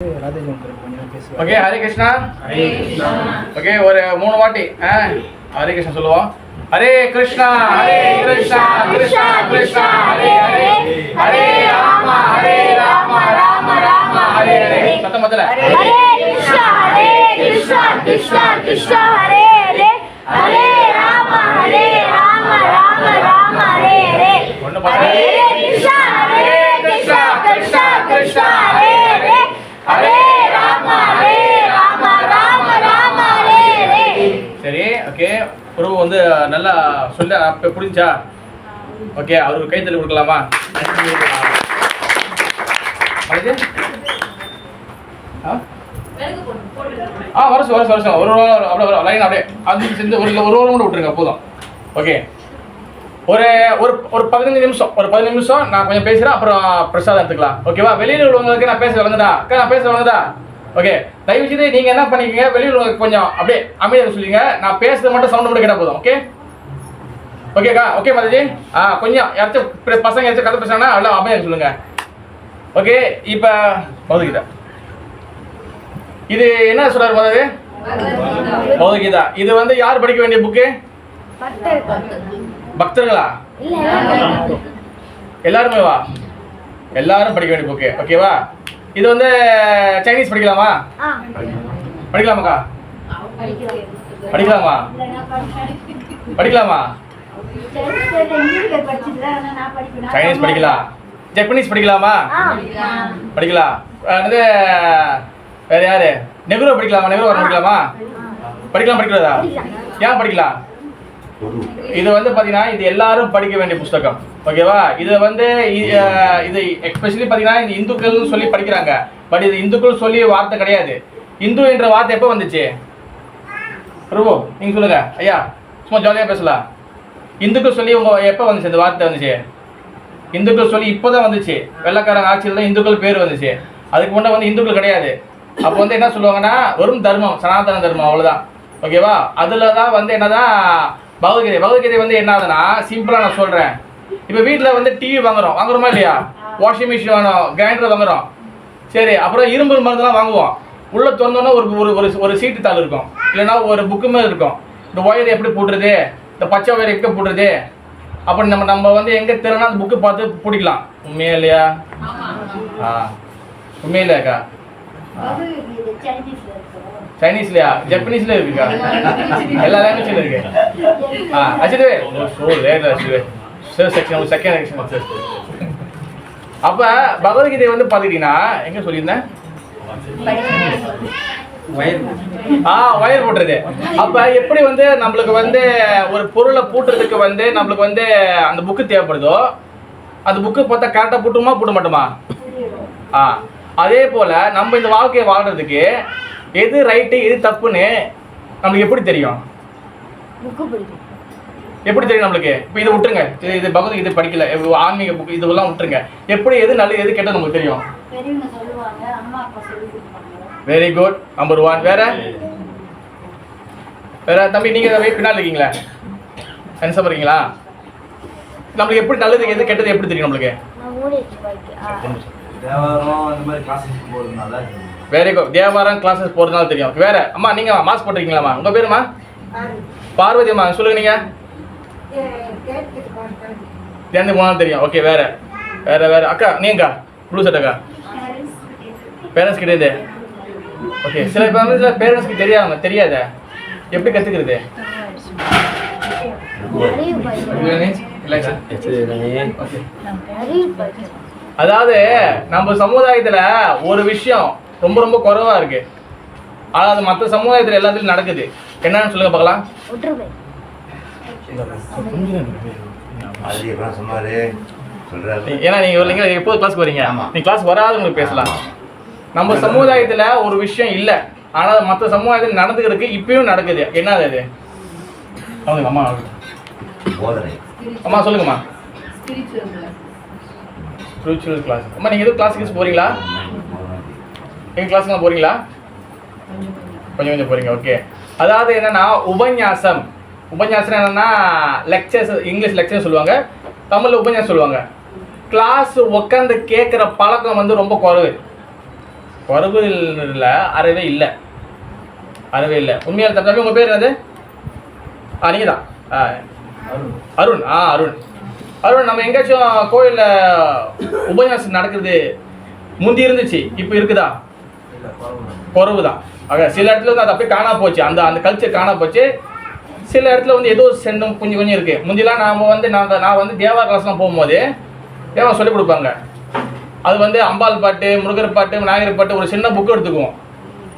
Okay, Hare Krishna. Okay, ஒரு 3 வாட்டி ஹரே கிருஷ்ணா சொல்லுவோம். ஹரே கிருஷ்ணா ஹரே கிருஷ்ணா கிருஷ்ணா கிருஷ்ணா ஹரே ஹரே, ஹரே ராமா ராம ராம ஹரே ஹரே. சத்தம் முதல்ல. ஹரே கிருஷ்ணா கிருஷ்ணா கிருஷ்ணா ஹரே ஹரே, ஹரே ராம ராம ராம ஹரே ஹரே. ஒண்ணு பாருங்க. ஹரே கிருஷ்ணா கிருஷ்ணா கிருஷ்ணா ஹரே ஹரே, ஹரே ராம ராம ராம ஹரே ஹரே. சரி, ஓகே. குரு வந்து நல்லா சொல்ல அப்ப புரிஞ்சா? ஓகே, அவருக்கு கை தள்ளி கொடுக்கலாமா? வருஷம் ஒரு அப்படியே லைன் அப்படியே அது செஞ்சு ஒரு மட்டும் விட்டுருங்க போதும். ஓகே, ஒரு ஒரு 15 நிமிஷம் நான் கொஞ்சம் பேசுகிறேன், அப்புறம் பிரசாதம் எடுத்துக்கலாம். ஓகேவா? வெளியில் உள்ளவங்களுக்கு நான் பேச வந்ததா? நான் பேச வந்ததா? ஓகே, தயவு செய்து நீங்கள் என்ன பண்ணிக்கங்க, வெளியில் உள்ளவங்களுக்கு கொஞ்சம் அப்படியே அமைதியாக சொல்லிங்க. நான் பேசுறது மட்டும் சவுண்ட் மட்டும் கேட்டால் போதும். ஓகே ஓகேக்கா? ஓகே மாதாஜி. கொஞ்சம் யாராச்சும் பசங்க யாராச்சும் கதை பேசுறாங்கன்னா எல்லாம் அமைதியாக சொல்லுங்க. ஓகே, இப்போ பகவத்கீதா இது என்ன சொல்றாரு மாதாஜி? பகவத்கீதா இது வந்து யார் படிக்க வேண்டிய புக்கு? பக்தர்களா? எல்லாருமே வா, எல்லாரும் படிக்க வேண்டிய புக்கு. ஓகேவா? இது வந்து சைனீஸ் படிக்கலாமா? படிக்கலாமாக்கா? படிக்கலாமா? படிக்கலாமா? சைனீஸ் படிக்கலாம். ஜப்பனீஸ் படிக்கலாமா? படிக்கலாம். அது வேற யாரு? நெக்ரோ படிக்கலாமா? நெக்ரோ படிக்கலாமா? படிக்கலாம். படிக்கிறதா? ஏன் படிக்கலாம்? இது வந்து பார்த்தீங்கன்னா இது எல்லாரும் படிக்க வேண்டிய புஸ்தகம். ஓகேவா? இது வந்து இது எஸ்பெஷலி பார்த்தீங்கன்னா இந்த இந்துக்கள்னு சொல்லி படிக்கிறாங்க. பட் இது இந்துக்கள் சொல்லி வார்த்தை கிடையாது. இந்து என்ற வார்த்தை எப்போ வந்துச்சு? பிரபு நீங்கள் சொல்லுங்க ஐயா, சும்மா ஜாலியாக பேசலாம். இந்துக்கள் சொல்லி எப்போ வந்துச்சு இந்த வார்த்தை வந்துச்சு? இந்துக்கள் சொல்லி இப்போ தான் வந்துச்சு. வெள்ளைக்காரங்க ஆட்சியில் தான் இந்துக்கள் பேர் வந்துச்சு. அதுக்கு முன்னே வந்து இந்துக்கள் கிடையாது. அப்போ வந்து என்ன சொல்லுவாங்கன்னா வெறும் தர்மம், சனாதன தர்மம், அவ்வளோதான். ஓகேவா? அதில் தான் வந்து என்னதான் பகவத்கீதை வந்து என்ன ஆகுதுன்னா, சிம்பிளாக நான் சொல்கிறேன். இப்போ வீட்டில் வந்து டிவி வாங்குறோமா இல்லையா? வாஷிங் மிஷின் வாங்குறோம், கிரைண்டர் வாங்குறோம். சரி, அப்புறம் இரும்பு மருந்துலாம் வாங்குவோம். உள்ளே திறந்தோன்னா ஒரு சீட்டு தாள் இருக்கும், இல்லைன்னா ஒரு புக்கு மாதிரி இருக்கும். இந்த ஒயர் எப்படி போட்டுறது, இந்த பச்சை ஒயர் எங்கே போட்டுறது, அப்படி நம்ம வந்து எங்கே திறனா அந்த புக்கு பார்த்து பிடிக்கலாம். உண்மையா இல்லையா? உண்மையா இல்லையாக்கா? சைனீஸ்லையா? ஜப்பனீஸ்ல இருக்குக்கா? எல்லா லாங்குவேஜ்ல இருக்கு. அச்சுதே செகண்ட். அப்ப பகவத்கீதை வந்து பாத்துக்கிட்டீங்கன்னா எங்க சொல்லியிருந்தேன்? வயர் போட்டுறது. அப்ப எப்படி வந்து நம்மளுக்கு வந்து ஒரு பொருளை பூட்டுறதுக்கு வந்து நம்மளுக்கு வந்து அந்த புக்கு தேவைப்படுதோ, அந்த புக்கு பார்த்தா கரெக்டாக பூட்ட மாட்டோமா? அதே போல நம்ம இந்த வாழ்க்கையை வாழ்றதுக்கு எது ரைட்டு எது தப்புன்னு நம்மளுக்கு எப்படி தெரியும்? எப்படி தெரியும் நம்மளுக்கு? இப்போ இதை விட்டுருங்க, இது பகவத்கீதை படிக்கல, ஆன்மீக புக்கு இதெல்லாம் விட்டுருங்க. எப்படி எது நல்லது எது கெட்டது நமக்கு தெரியும்? Very good. நம்பர் 1. வேற தம்பி நீங்கள் பின்னால் இருக்கீங்களா? என்ன சொல்றீங்களா? நம்மளுக்கு எப்படி நல்லது எது கெட்டது எப்படி தெரியும் நம்மளுக்கு? Very good. தேவாரம் கிளாஸஸ் போகிறதுனால தெரியும். வேற அம்மா நீங்கள் மாஸ்க் போட்டிருக்கீங்களாம்மா? உங்கள் பேருமா? பார்வதி அம்மா சொல்லுங்க. நீங்கள் சேர்ந்து போனாலும் தெரியும். ஓகே, வேற அக்கா நீங்கக்கா? ப்ளூ ஷர்ட் அக்கா? பேரண்ட்ஸ் கிடையாது. ஓகே, சில பேரண்ட்ஸ்க்கு தெரியாத எப்படி கற்றுக்கிறது? அதாவது நம்ம சமுதாயத்தில் ஒரு விஷயம் ரொம்ப ரொம்ப குறைவா இருக்கு, ஆனால் அது மற்ற சமுதாயத்தில் எல்லாத்துலையும் நடக்குது. என்னன்னு சொல்லுங்க பார்க்கலாம். ஏன்னா நீங்க எப்போது கிளாஸ்க்கு வரீங்க? நீங்க கிளாஸ் வராதவங்களுக்கு பேசலாம். நம்ம சமுதாயத்தில் ஒரு விஷயம் இல்லை, ஆனால் மற்ற சமுதாயத்தில் நடந்துக்கிறதுக்கு இப்பயும் நடக்குது. என்னது அது? அவங்க அம்மா அம்மா சொல்லுங்கம்மா. Spiritual class. அம்மா நீங்கள் எதுவும் கிளாஸுக்கு போகிறீங்களா? எங்கள் கிளாஸுக்கு போகிறீங்களா? கொஞ்சம் போகிறீங்க. ஓகே, அதாவது என்னென்னா உபன்யாசம் என்னென்னா லெக்சர்ஸ், இங்கிலீஷ் லெக்சர் சொல்லுவாங்க, தமிழில் உபன்யாசம் சொல்லுவாங்க. கிளாஸ் உட்காந்து கேட்குற பழக்கம் வந்து ரொம்ப குறைவு. குறவுல அறவே இல்லை, அறவே இல்லை. உண்மையாக தம்பி உங்கள் பேர் என்னது? நீங்கள் தான் அருண். அருண். அருண், நம்ம எங்கேயாச்சும் கோயிலில் உபன்யாசம் நடக்குது முந்தி இருந்துச்சு, இப்போ இருக்குதா? குறவு தான். ஆக சில இடத்துல வந்து அது அப்படியே காணா போச்சு, அந்த அந்த கல்ச்சர் காணா போச்சு. சில இடத்துல வந்து ஏதோ சென்றும் கொஞ்சம் கொஞ்சம் இருக்குது. முந்திலாம் நான் வந்து தேவா கிளாஸ்லாம் போகும்போது தேவா சொல்லிக் கொடுப்பாங்க. அது வந்து அம்பாள் பாட்டு, முருகர் பாட்டு, விநாயகர் பாட்டு, ஒரு சின்ன புக்கு எடுத்துக்குவோம்.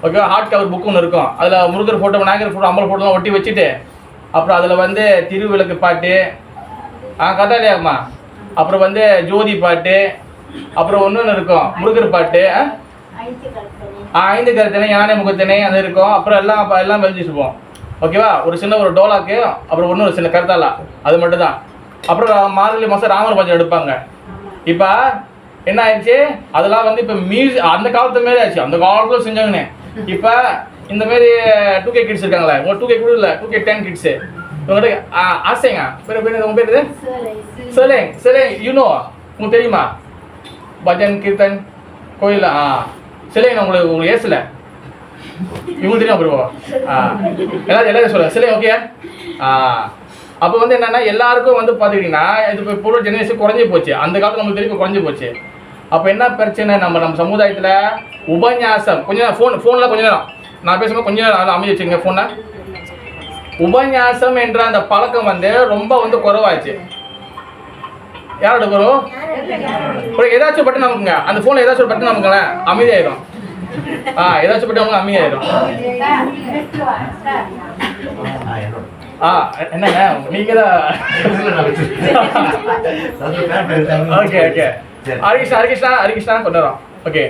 ஓகே, ஹார்ட் கவர் புக்கு ஒன்று இருக்கும். அதில் முருகர் ஃபோட்டோ, விநாயகர் ஃபோட்டோ, அம்பாள் ஃபோட்டோலாம் ஒட்டி வச்சுட்டு, அப்புறம் அதில் வந்து திருவிளக்கு பாட்டு, கரெக்டாக இல்லையாம்மா? அப்புறம் வந்து ஜோதி பாட்டு, அப்புறம் ஒன்று இருக்கும் முருகர் பாட்டு, 5 கருத்தனை, யானை முகத்தனை அது இருக்கும். அப்புறம் எல்லாம் எழுதிச்சுப்போம். ஓகேவா? ஒரு சின்ன ஒரு டோலாக்கு, அப்புறம் ஒரு சின்ன கருத்தாலா, அது மட்டும் தான். அப்புறம் மார்கழி மாதம் ராமர் பஞ்சம் எடுப்பாங்க. இப்போ என்ன ஆயிடுச்சு, அதெல்லாம் வந்து இப்போ அந்த காலத்து மாரி ஆச்சு. அந்த காலத்தில் செஞ்சாங்கன்னு இப்போ இந்த மாரி 2K கிட்ஸ் இருக்காங்களே, உங்க 2K கூட இல்லை, 2K10 கிட்ஸு இவங்ககிட்ட ஆசைங்க. பேர் உங்க பேர் சிலைங் யூனோ, உங்களுக்கு தெரியுமா? பஜன் கீர்த்தன் கோயில் சிலைங்க. உங்களுக்கு ஏசல இவங்களுக்கு தெரியும். அப்புறம் எல்லாரும் சொல்லுங்க சிலை. ஓகே. அப்போ வந்து என்னன்னா எல்லாருக்கும் வந்து பார்த்துக்கிட்டிங்கன்னா இது இப்போ பொருள் ஜெனரேஷன் குறைஞ்சி போச்சு. அந்த காலத்தில் நம்மளுக்கு தெரியும் குறைஞ்சி போச்சு. அப்போ என்ன பிரச்சனை, நம்ம சமுதாயத்தில் உபன்யாசம் கொஞ்ச நேரம் ஃபோனில் கொஞ்ச நேரம் நான் பேசும்போது கொஞ்ச நேரம் அமைதி வச்சுங்க ஃபோனை. உபன்யாசம் என்ற அந்த பழக்கம் வந்து ரொம்ப வந்து குறைவாச்சு. யாரோட குறவு? ஏதாச்சும் பட்டு நமக்குங்க அந்த ஃபோனில் ஏதாச்சும் பட்டு நமக்குங்களேன் அமைதியாயிடும். ஏதாச்சும் பட்டு நமக்கு அமைதியாயிடும். என்னங்க நீங்க தான். ஓகே ஹரிகிருஷ்ணா கொண்டு வரோம். ஓகே,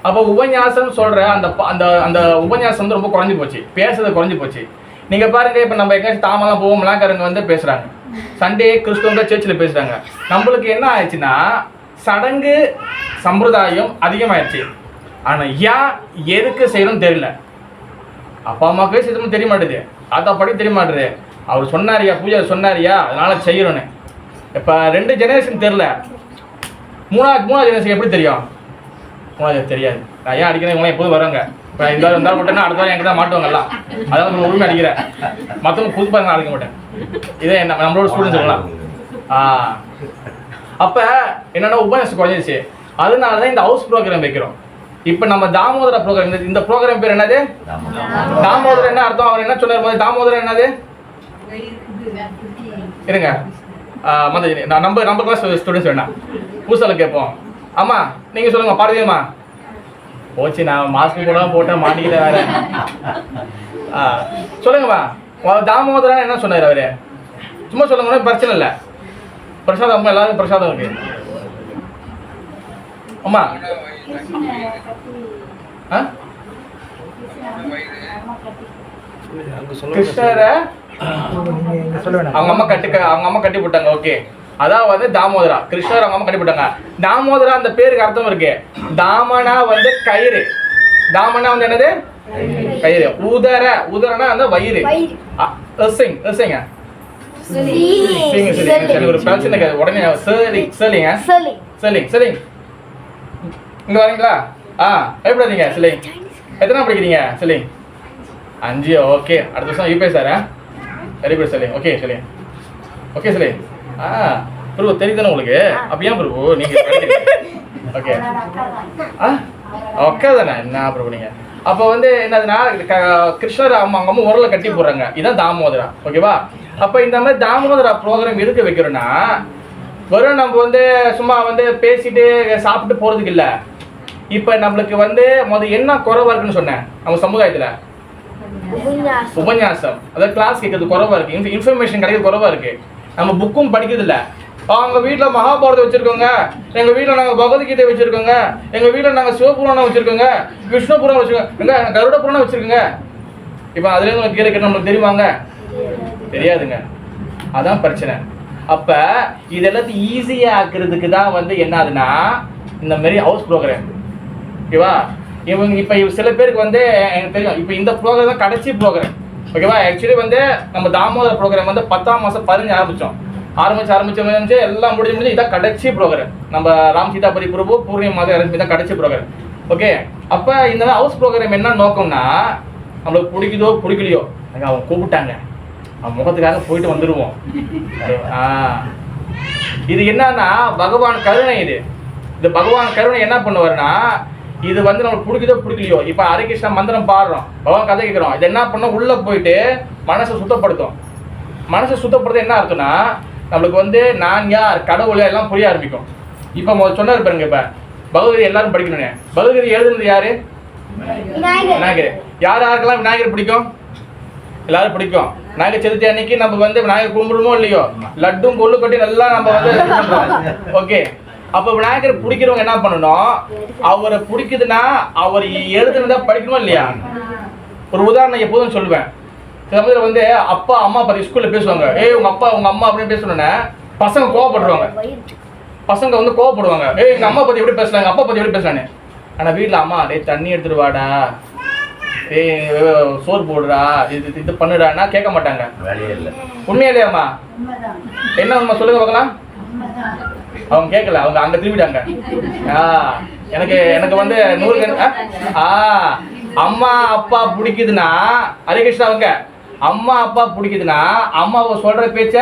அப்போ உபன்யாசம் சொல்ற அந்த உபன்யாசம் வந்து ரொம்ப குறைஞ்சி போச்சு, பேசுறது குறைஞ்சி போச்சு. நீங்க பாருங்க, இப்போ நம்ம எங்கேயாச்சும் தாமெல்லாம் போவோம், மலாக்காரங்க வந்து பேசுறாங்க, சண்டே கிறிஸ்துவங்க சர்ச்சில் பேசுறாங்க. நம்மளுக்கு என்ன ஆயிடுச்சுன்னா சடங்கு சம்பிரதாயம் அதிகமாயிடுச்சு. ஆனா எதுக்கு செய்யணும்னு தெரியல. அப்பா அம்மாவுக்கு செய்யணும்னு தெரிய மாட்டேது, தாத்தா பாட்டி தெரிய மாட்டேது. அவர் சொன்னாரியா, பூஜை சொன்னாரியா, அதனால செய்யணும்னு. இப்போ 2 ஜெனரேஷன் தெரியல. மூணாவது ஜெனரேஷன் எப்படி தெரியும்? மூணாவது தெரியாது. நான் ஏன் அடிக்கிறேன், இவங்க எப்போதும் வராங்க. இப்போ இந்த வாரம் இருந்தாலும் மட்டும்னா அடுத்த வாரம் எங்கே தான் மாட்டுவாங்கல்லாம். அதாவது நம்ம உரிமை அடிக்கிறேன், மற்றவங்க புது பாருங்க அடிக்க மாட்டேன். இதே என்ன நம்மளோட ஸ்டூடெண்ட்ஸ் சொல்லலாம். அப்போ என்னென்னா உபன்யாசம் குறைஞ்சிருச்சு. அதனால தான் இந்த ஹவுஸ் ப்ரோக்ராம் வைக்கிறோம். இப்போ நம்ம தாமோதர ப்ரோக்ராம், இந்த ப்ரோக்ராம் பேர் என்னது? தாமோதரம். என்ன அர்த்தம்? அவர் என்ன சொன்னார்? தாமோதரம் என்னது? இருங்க, நம்ம கிளாஸ் ஸ்டூடெண்ட்ஸ் வேணாம், பூசால கேட்போம். ஆமா நீங்க சொல்லுங்க, பார்வதியம்மா. போச்சு, நான் மாஸ்க் கூட போட்டேன், மாட்டிக்கிட்ட வேற. சொல்லுங்கம்மா, தாமோதரன் என்ன சொன்னார் அவரு? சும்மா சொல்லுங்க, பிரச்சனை இல்லை. பிரசாதம் அம்மா, எல்லாரும் பிரசாதம் இருக்கு. அம்மா கிருஷ்ணரை அவங்க அம்மா கட்டி போட்டாங்க. ஓகே, அதாவது தாமோதரா, கிருஷ்ணர் அவங்க அம்மா கட்டி போட்டாங்க. தாமோதரா அந்த பேருக்கு அர்த்தம் இருக்கு. தாமனா வந்து கயிறு, தாமனா வந்து என்னது? கயிறு. உதரனா அந்த வயிறு. ஒரு பிரச்சனை உடனே சரிங்க இங்க வரீங்களா? பயப்படாதீங்க. சிலை எத்தனை படிக்கிறீங்க? சிலை 5. ஓகே, அடுத்த வருஷம் யூபிஎஸ் சார். வெரி குட் சிலை. ஓகே சிலை. ஓகே சிலை. பிரபு தெரியுதானே உங்களுக்கு? அப்போ ஏன் பிரபு நீங்க ஓகே ஓகே தானே? என்ன பிரபு நீங்க அப்போ வந்து என்னதுன்னா கிருஷ்ணர் அவங்க அம்மா உரலை கட்டி போடுறாங்க. இதுதான் தாமோதரா. ஓகேவா? அப்போ இந்த மாதிரி தாமோதரா ப்ரோக்ராம் எதுக்கு வைக்கிறோன்னா, வெறும் நம்ம வந்து சும்மா வந்து பேசிட்டு சாப்பிட்டு போகிறதுக்கு இல்லை. இப்போ நம்மளுக்கு வந்து என்ன குறைவா இருக்குன்னு சொன்னேன், நம்ம சமுதாயத்தில் உபன்யாசம், அதாவது கிளாஸ் கேட்கறது குறைவா இருக்கு, இன்ஃபர்மேஷன் கிடைக்கிறது குறைவா இருக்கு. நம்ம புக்கும் படிக்கிறது இல்லை. அவங்க வீட்டில் மகாபாரதம் வச்சிருக்கோங்க, எங்கள் வீட்டில் நாங்கள் பகவத்கீதை வச்சிருக்கோங்க, எங்கள் வீட்டில் நாங்கள் சிவபுராணம் வச்சிருக்கோங்க, விஷ்ணு புராணம் வச்சிருக்கோங்க, கருட புராணம் வச்சிருக்கோங்க. இப்போ அதுலேருந்து நம்ம கீழே கேட்டு நம்மளுக்கு தெரியுமாங்க? தெரியாதுங்க. அதான் பிரச்சனை. அப்போ இது எல்லாத்தையும் ஈஸியாக ஆக்குறதுக்கு தான் வந்து என்ன ஆகுதுன்னா இந்த மாதிரி ஹவுஸ் ப்ரோக்ராம். ஓகேவா? இப்போ சில பேருக்கு வந்து எனக்கு தெரியும், இப்போ இந்த ப்ரோக்ராம் தான் கடைசி ப்ரோக்ராம். ஓகேவா? ஆக்சுவலி வந்து நம்ம தாமோதர ப்ரோக்ராம் வந்து 10ஆம் மாதம் 15 ஆரம்பிச்சு எல்லாம் முடிஞ்சு இதான் கடைசி ப்ரோக்ராம். நம்ம ராம் சீதாபதி பிரபு பூர்ணிமா மாதம் இறங்கி தான் கடைசி ப்ரோக்ராம். ஓகே, அப்போ இந்த ஹவுஸ் ப்ரோக்ராம் என்ன நோக்கம்னா, நம்மளுக்கு பிடிக்குதோ பிடிக்கலையோ அவங்க கூப்பிட்டாங்க, அவன் முகத்துக்காக போயிட்டு வந்துடுவோம். இது என்னன்னா பகவான் கருணை. இது பகவான் கருணை என்ன பண்ணுவாருன்னா, இது வந்து நம்மளுக்கு பிடிக்குதோ பிடிக்கலையோ, இப்போ ஹரே கிருஷ்ணா மந்திரம் பாடுறோம், பகவான் கதை கேட்குறோம், இது என்ன பண்ணோம், உள்ளே போயிட்டு மனசை சுத்தப்படுத்தும். மனசை சுத்தப்படுத்த என்ன அர்த்தம்னா, நம்மளுக்கு வந்து நான் யார், கடவுள் எல்லாம் புரிய ஆரம்பிக்கும். இப்போ சொன்னார் பாருங்க, இப்போ பகவத்கீதை எல்லாரும் படிக்கணும்னு. பகவத்கீதை எழுதுனது யாரு? விநாயகர். யாருக்கெல்லாம் விநாயகர் பிடிக்கும்? எல்லாரும் பிடிக்கும். விநாயகர் சதுர்த்தி அன்னைக்கு நம்ம வந்து விநாயகர் கும்பிடுமோ இல்லையோ, லட்டும் கொள்ளு கட்டி நல்லா நம்ம வந்து ஓகே. அப்போ விநாயகர் பிடிக்கிறவங்க என்ன பண்ணணும், அவரை பிடிக்குதுன்னா அவர் எழுதுனதா படிக்கணுமா இல்லையா? ஒரு உதாரணம் எப்போதும் சொல்லுவேன். சில சமயத்தில் வந்து அப்பா அம்மா பற்றி ஸ்கூலில் பேசுவாங்க, உங்கள் அப்பா உங்கள் அம்மா அப்படின்னு பேசணுன்னே பசங்க கோவப்படுவாங்க. பசங்க வந்து கோவப்படுவாங்க, எங்கள் அம்மா பற்றி எப்படி பேசுகிறாங்க, அப்பா பற்றி எப்படி பேசுகிறானே. ஆனால் வீட்டில் அம்மா தண்ணி எடுத்துட்டு வாடா, சோறு போடுறா, இது பண்ணுடான்னா கேட்க மாட்டாங்க. உண்மையா இல்லையாம்மா? என்ன உண்மை சொல்லுங்க பார்க்கலாம். அவங்க கேட்கல, அவங்க அங்கே திரும்பிட்டாங்க. எனக்கு வந்து 100 அம்மா அப்பா பிடிக்குதுன்னா, ஹரே கிருஷ்ணா, அவங்க அம்மா அப்பா பிடிக்குதுன்னா அம்மாவை சொல்ற பேச்ச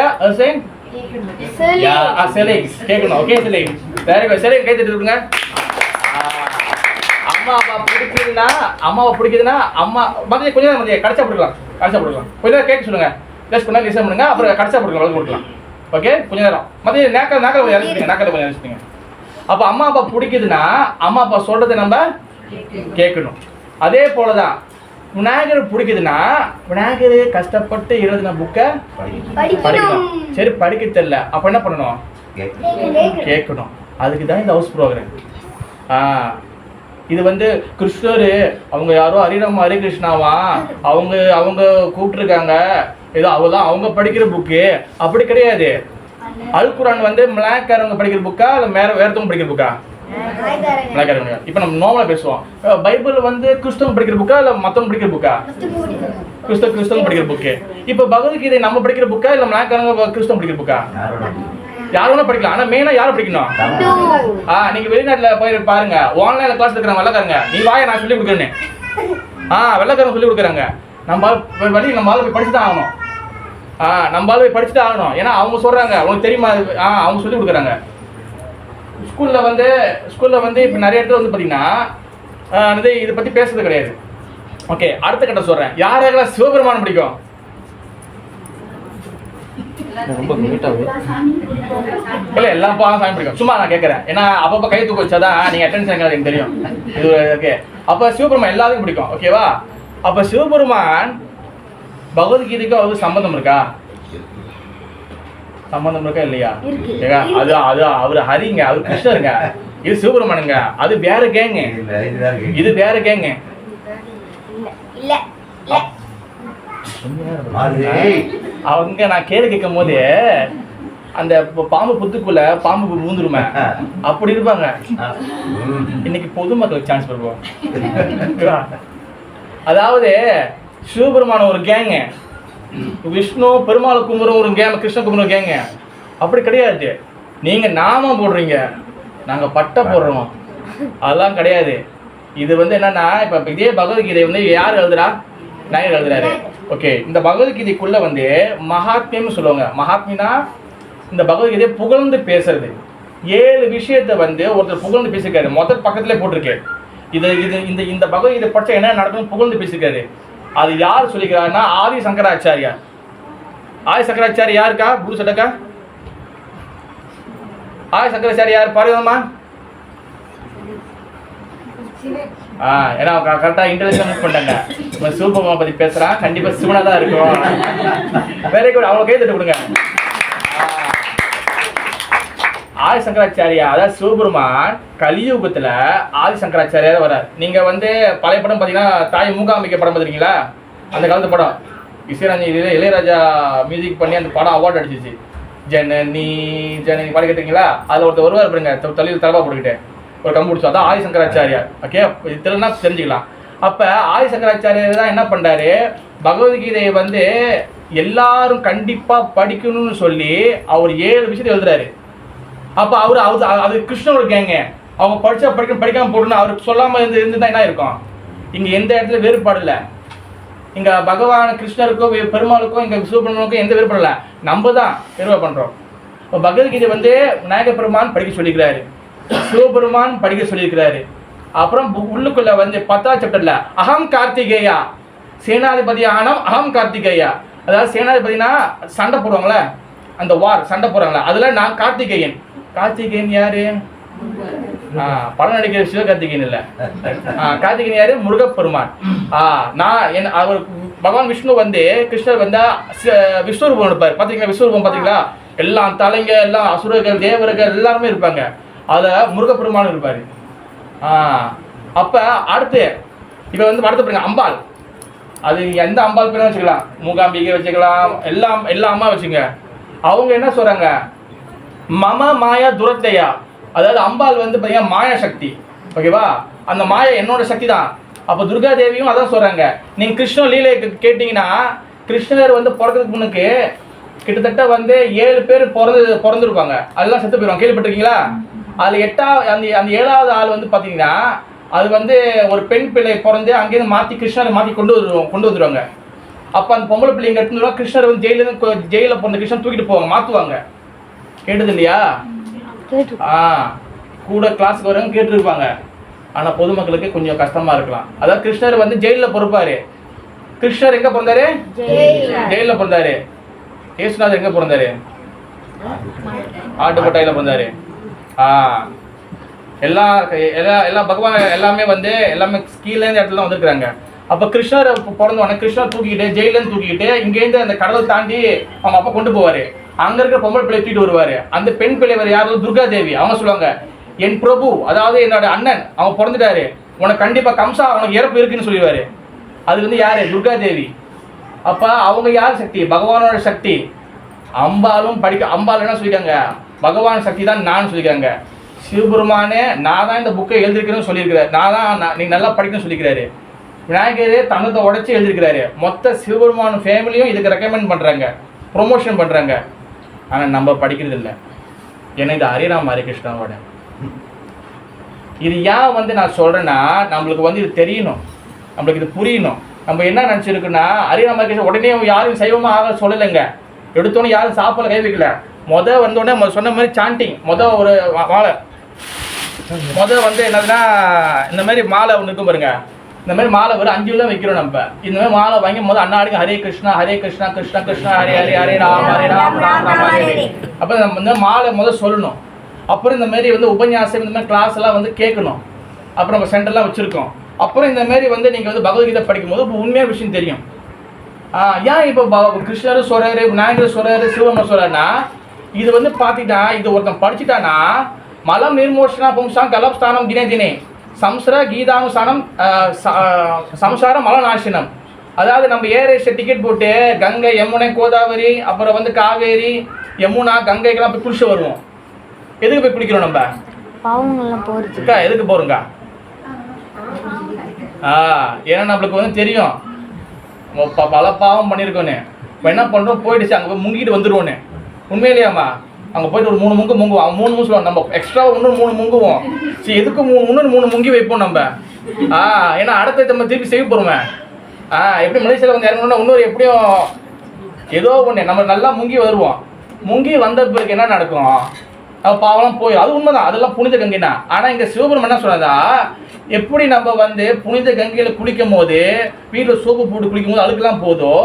கேட்கணும். ஓகே, சரி கை தட்டி விடுங்க. அம்மா அப்பா பிடிக்குதுன்னா, அம்மாவை பிடிக்குதுன்னா அம்மா மதியம் கொஞ்ச நேரம் கடைசா போட்டுக்கலாம். கொஞ்ச நேரம் கேட்க சொல்லுங்க, ஜஸ்ட் கொஞ்ச நேரம் லிசன் பண்ணுங்க, அப்புறம் கடைசா போட்டுக்கலாம், கொடுக்கலாம். ஓகே, கொஞ்ச நேரம் மதியம் நாக்கில் கொஞ்சம் இறச்சிடுங்க. அப்போ அம்மா அப்பா பிடிக்குதுன்னா அம்மா அப்பா சொல்றதை நம்ம கேட்கணும். அதே போலதான் விநாயகர் பிடிக்குதுன்னா விநாயகர் கஷ்டப்பட்டு எழுதின புக்கை படிக்கணும். சரி, படிக்க தெரியல, அப்ப என்ன பண்ணணும், கேட்கணும். அதுக்கு தான் இந்த ஹவுஸ் ப்ரோக்ராம். இது வந்து கிருஷ்ணர் அவங்க யாரோ ஹரே கிருஷ்ணாவா அவங்க கூப்பிட்டுருக்காங்க, ஏதோ அவதான் அவங்க படிக்கிற புக்கு, அப்படி கிடையாது. அல் குரான் வந்து மலாய்க்காரங்க படிக்கிற புக்கா இல்லை வேறத்தவங்க படிக்கிற புக்கா? மலாய்க்காரங்க. இப்போ நம்ம நார்மலாக பேசுவோம், பைபிள் வந்து கிறிஸ்தவங்க படிக்கிற புக்கா இல்லை மற்றவங்க படிக்கிற புக்கா? கிறிஸ்தவங்க படிக்கிற புக்கு. இப்போ பகவத்கீதை நம்ம படிக்கிற புக்கா இல்லை மலாய்க்காரங்க கிறிஸ்தவம் படிக்கிற புக்கா? யாரும் வேணா படிக்கலாம், ஆனா மெயினா யாரும் படிக்கணும்? நீங்க வெளிநாட்டுல போய் பாருங்க, ஆன்லைன்ல கிளாஸ் எடுக்கிறாங்க வெள்ளக்காரங்க, நீ வாய நான் சொல்லி கொடுக்குறேன்னு. வெள்ளக்காரங்க சொல்லி கொடுக்குறாங்க. நம்ம வழி நம்ம போய் படிச்சுதான் ஆகணும். நம்ம போய் படிச்சுட்டு ஆகணும். ஏன்னா அவங்க சொல்றாங்க, அவங்களுக்கு தெரியுமா, அவங்க சொல்லி கொடுக்குறாங்க. ஸ்கூல்ல வந்து இப்போ நிறைய இடத்துல வந்து பார்த்தீங்கன்னா இதை பத்தி பேசுறது கிடையாது. ஓகே, அடுத்த கட்ட சொல்றேன். யாரெல்லாம் சிவபெருமான் பிடிக்கும்? ரொம்ப இல்ல எல்லாம் சாமி பிடிக்கும். சும்மா நான் கேட்கறேன், ஏன்னா அப்பப்ப கை தூக்க வச்சாதான் நீங்க அட்டென்ஷன் எனக்கு தெரியும். இது ஓகே. அப்ப சிவபெருமான் எல்லாருக்கும் பிடிக்கும், ஓகேவா? அப்ப சிவபெருமான் பகவத்கீதைக்கும் அவருக்கு சம்பந்தம் இருக்கா? சம்பந்தம் இருக்கா இல்லையா? அது அது அவர் ஹரிங்க, அவர் கிருஷ்ணருங்க, இது சிவபெருமானுங்க, அது வேற கேங்க, இது வேற கேங்க. அவங்க நான் கேள்வி கேட்கும் போது அந்த பாம்பு புத்துக்குள்ள பாம்பு மூந்துருமே அப்படி இருப்பாங்க. இன்னைக்கு பொதுமக்களுக்கு சான்ஸ் பண்ணுவோம். அதாவது சிவபெருமான ஒரு கேங்க, விஷ்ணு பெருமாளை கும்புற ஒரு கேங்க, கிருஷ்ண கும்புற கேங்க. அப்படி கிடையாது. நீங்க நாம போடுறீங்க, நாங்க பட்டை போடுறோம், அதெல்லாம் கிடையாது. இது வந்து என்னன்னா, இப்ப இதே பகவத்கீதை வந்து யார் எழுதுறா? நாயர் எழுதுறாரு. ஓகே, இந்த பகவத்கீதைக்குள்ள வந்து மகாத்மியம்னு சொல்லுவாங்க. மகாத்மினா இந்த பகவத்கீதையை புகழ்ந்து பேசுறது. 7 விஷயத்தை வந்து ஒருத்தர் புகழ்ந்து பேசியிருக்காரு. முதல் பக்கத்துல போட்டிருக்கு. இந்த பகவத்கீதை படிச்சா என்ன நடக்கும் புகழ்ந்து பேசியிருக்காரு. அது யார் சொல்லிக்கிறாருன்னா ஆதி சங்கராச்சாரியார். ஆதி சங்கராச்சாரியா யாருக்கா? குரு சட்டக்கா? ஆதி சங்கராச்சாரியா யார் பாருங்கம்மா? ஏன்னா கரெக்டா இன்டர்நேஷனல் பண்ணிட்டாங்க. சிவபெருமானை பத்தி பேசுறான், கண்டிப்பா சிவனா தான் இருக்கும். வெரி குட், அவங்க கை தட்டு கொடுங்க. ஆதி சங்கராச்சாரியா, அதாவது சிவபெருமான் கலியுகத்துல ஆதி சங்கராச்சாரியா வர்றார். நீங்க வந்து பழைய படம் பாத்தீங்கன்னா தாய் மூகாம்பிகை படம் பார்த்துருக்கீங்களா? அந்த காலத்து படம் இளையராஜா மியூசிக் பண்ணி அந்த படம் அவார்டு அடிச்சிச்சு. ஜனனி பாடி கேட்டீங்களா? அதுல ஒருத்தர் வருவார் பாருங்க, தலையில் தலப்பா போட்டுக்கிட்டு ஒரு கம்பு பிடிச்சோம், அதான் ஆதி சங்கராச்சாரியார். ஓகே, இதெல்லாம் தெரிஞ்சுக்கலாம். அப்ப ஆதி சங்கராச்சாரியார் தான் என்ன பண்றாரு, பகவத்கீதையை வந்து எல்லாரும் கண்டிப்பா படிக்கணும்னு சொல்லி அவர் 7 விஷயத்தை எழுதுறாரு. அப்ப அது கிருஷ்ணனோட கேங்க. அவங்க படிச்சா படிக்காம போடணும் அவருக்கு சொல்லாமல் இருந்துதான் என்ன இருக்கும்? இங்கே எந்த இடத்துல வேறுபாடு இல்லை. இங்கே பகவான் கிருஷ்ணருக்கும் பெருமாளுக்கும் இங்கே சிவபெருமானுக்கும் எந்த வேறுபாடு இல்லை. நம்ம தான் வேறுபாடு பண்ணுறோம். இப்போ பகவத்கீதை வந்து விநாயக பெருமான் படிக்க சொல்லியிருக்கிறாரு, சிவபெருமான் படிக்க சொல்லியிருக்கிறாரு. அப்புறம் உள்ளுக்குள்ள வந்து 10வது சாப்டர்ல அகம் கார்த்திகேயா, சேனாதிபதி ஆனம் அகம் கார்த்திகேயா. அதாவது சேனாதிபதினா சண்டை போடுவாங்களே, அந்த வார் சண்டை போடுறாங்களே, அதில் நான் கார்த்திகேயன். கார்த்திகேயன் யாரு? படம் நடிக்கிற சிவகார்த்திகேயன் இல்லை. கார்த்திகேயன் யாரு? முருகப்பெருமான். நான் அவர் பகவான் விஷ்ணு வந்து கிருஷ்ணர் வந்தா விஸ்வரூபம் இருப்பார். பார்த்தீங்களா? விஸ்வரூபம் பார்த்தீங்களா? எல்லாம் தலைங்க, எல்லாம் அசுரர்கள், தேவர்கள் எல்லாருமே இருப்பாங்க. அதில் முருகப்பெருமான் இருப்பார். அப்போ அடுத்து இப்போ வந்து அடுத்த பாருங்க அம்பாள். அது எந்த அம்பாள் பேரும் வச்சுக்கலாம், மூகாம்பிகை வச்சுக்கலாம், எல்லா அம்மா வச்சுங்க. அவங்க என்ன சொல்கிறாங்க? மம மாயா துரத்தையா. அதாவது அம்பாள் வந்து பார்த்தீங்கன்னா மாயா சக்தி. ஓகேவா? அந்த மாயா என்னோட சக்தி தான். அப்போ துர்கா தேவியும் அதான் சொல்கிறாங்க. நீங்கள் கிருஷ்ண லீலை கேட்டிங்கன்னா கிருஷ்ணர் வந்து பிறக்கிறதுக்கு முன்னுக்கு கிட்டத்தட்ட வந்து 7 பேர் பிறந்திருப்பாங்க. அதெல்லாம் செத்து போயிடுவாங்க. கேள்விப்பட்டிருக்கீங்களா? அதில் அந்த 7வது ஆள் வந்து பார்த்தீங்கன்னா அது வந்து ஒரு பெண் பிள்ளை பிறந்து அங்கேருந்து மாற்றி கிருஷ்ணரை மாற்றி கொண்டு வந்துடுவாங்க. அப்போ அந்த பொம்பளை பிள்ளை இங்கே எடுத்துருவாங்க. கிருஷ்ணர் வந்து ஜெயிலில் பிறந்த கிருஷ்ணன் தூக்கிட்டு போவாங்க, மாற்றுவாங்க. கேட்டது இல்லையா? கூட கிளாஸுக்கு வரவங்க கேட்டுருப்பாங்க. ஆனால் பொதுமக்களுக்கு கொஞ்சம் கஷ்டமாக இருக்கலாம். அதாவது கிருஷ்ணர் வந்து ஜெயிலில் பிறப்பாரு. கிருஷ்ணர் எங்கே பிறந்தாரு? ஜெயிலில் பிறந்தாரு. ஏசுநாதர் எங்கே பிறந்தாரு? ஆட்டுப்பட்டாயில் பிறந்தாரு. எல்லா பகவான் எல்லாமே வந்து எல்லாமே கீழேருந்து இடத்துல வந்துருக்குறாங்க. அப்போ கிருஷ்ணர் பிறந்தவொடனே கிருஷ்ணர் தூக்கிட்டு ஜெயிலேருந்து தூக்கிட்டு இங்கேருந்து அந்த கடவுள் தாண்டி அவங்க அப்பா கொண்டு போவார். அங்கே இருக்கிற பொம்பளை பிள்ளை தூக்கிட்டு வருவார். அந்த பெண் பிள்ளை வேறு யாரும் துர்கா தேவி. அவங்க சொல்லுவாங்க, என் பிரபு அதாவது என்னோட அண்ணன் அவன் பிறந்துட்டாரு, உனக்கு கண்டிப்பாக கம்சா அவனுக்கு இறப்பு இருக்குன்னு சொல்லிடுவார். அது வந்து யார்? துர்கா தேவி. அப்போ அவங்க யார் சக்தி? பகவானோட சக்தி. அம்பாலும் அம்பாள் என்ன சொல்லியிருக்காங்க? பகவான் சக்தி தான் நான் சொல்லியிருக்காங்க. சிவபெருமானே நான் தான் இந்த புக்கை எழுதிருக்கிறேன்னு சொல்லியிருக்கிறார். நீ நல்லா படிக்கணும்னு சொல்லியிருக்கிறாரு. விநாயகரே தங்கத்தை உடச்சி எழுதியிருக்கிறாரு. மொத்த சிவபெருமான் ஃபேமிலியும் இதுக்கு ரெக்கமெண்ட் பண்ணுறாங்க, ப்ரொமோஷன் பண்ணுறாங்க. ஆனால் நம்ம படிக்கிறது இல்லை. ஏன்னா இது ஹரிராம் ஹரிகிருஷ்ணாவோட. இது ஏன் வந்து நான் சொல்கிறேன்னா நம்மளுக்கு வந்து இது தெரியணும், நம்மளுக்கு இது புரியணும். நம்ம என்ன நினச்சிருக்குன்னா ஹரிராம் ஹரிகிருஷ்ணன் உடனே யாரும் சைவமாக ஆக சொல்லலைங்க. எடுத்தோன்னே யாரும் சாப்பாடு கை வைக்கல. வந்தோடனே சொன்ன மாதிரி சாண்டிங் ஒரு மாலை வந்து என்னதுன்னா இந்த மாதிரி மாலை ஒன்று இருக்கும் பாருங்க. இந்த மாதிரி மாலை ஒரு 5 தான் வைக்கிறோம் நம்ம. இந்த மாதிரி மாலை வாங்கி அண்ணாடிக்கு ஹரே கிருஷ்ணா கிருஷ்ணா கிருஷ்ணா ஹரே ஹரே ஹரே ராம் ராம் ராம் ஹரே. அப்போ நம்ம இந்த மாலை சொல்லணும். அப்புறம் இந்த மாதிரி வந்து உபன்யாசம் இந்த மாதிரி கிளாஸ் எல்லாம் வந்து கேட்கணும். அப்புறம் நம்ம சென்டர்லாம் வச்சுருக்கோம். அப்புறம் இந்த மாதிரி வந்து நீங்கள் வந்து பகவத்கீதை படிக்கும்போது இப்போ உண்மையான விஷயம் தெரியும். ஏன் இப்போ கிருஷ்ணர் சொல்கிறாரு, விநாயகர் சொல்கிறாரு, சிவபெருமான் சொல்கிறாருன்னா இது வந்து பார்த்துக்கிட்டா இது ஒருத்தன் படிச்சுட்டானா மலம் நிர்மோஷனா பும்சாம் கலப்ஸ்தானம் தினே தினே சம்சர கீதானுசானம் சம்சாரம் மலநாசினம். அதாவது நம்ம ஏரேஷ டிக்கெட் போட்டு கங்கை, யமுனை, கோதாவரி, அப்புறம் வந்து காவேரி, யமுனா, கங்கைக்கெல்லாம் போய் குளிச்சு வருவோம். எதுக்கு போய் குளிக்கிறோம் நம்ம? எதுக்கு போகிறோங்க? ஏன்னா நம்மளுக்கு வந்து தெரியும் பல பாவம் பண்ணியிருக்கோன்னு. இப்போ என்ன பண்ணுறோம், போயிடுச்சு அங்கே போய் முங்கிட்டு வந்துடுவோன்னு. உண்மையிலேயாம்மா அங்கே போய்ட்டு ஒரு 3 முங்கு முங்குவோம். அவன் 3 முங்கு சொல்லுவான், நம்ம எக்ஸ்ட்ரா இன்னொரு 3 முங்குவோம். சரி எதுக்கு 3 முங்கி வைப்போம் நம்ம? ஏன்னா அடுத்த நம்ம திருப்பி செய்ய போகிறோமே. எப்படி மலேசியாவில் வந்து இறங்கணும்னா இன்னொரு எப்படியும் ஏதோ ஒன்று நம்ம நல்லா முங்கி வருவோம். முங்கி வந்த பிறகு என்ன நடக்கும்? பாவெல்லாம் போய் அது உண்மைதான், அதெல்லாம் புனித கங்கைனா. ஆனால் இங்கே சிவபெருமான் என்ன சொன்னதா, எப்படி நம்ம வந்து புனித கங்கையில் குளிக்கும் போது வீட்டில் சோப்பு போட்டு குளிக்கும் போது அதுக்கெல்லாம் போதோ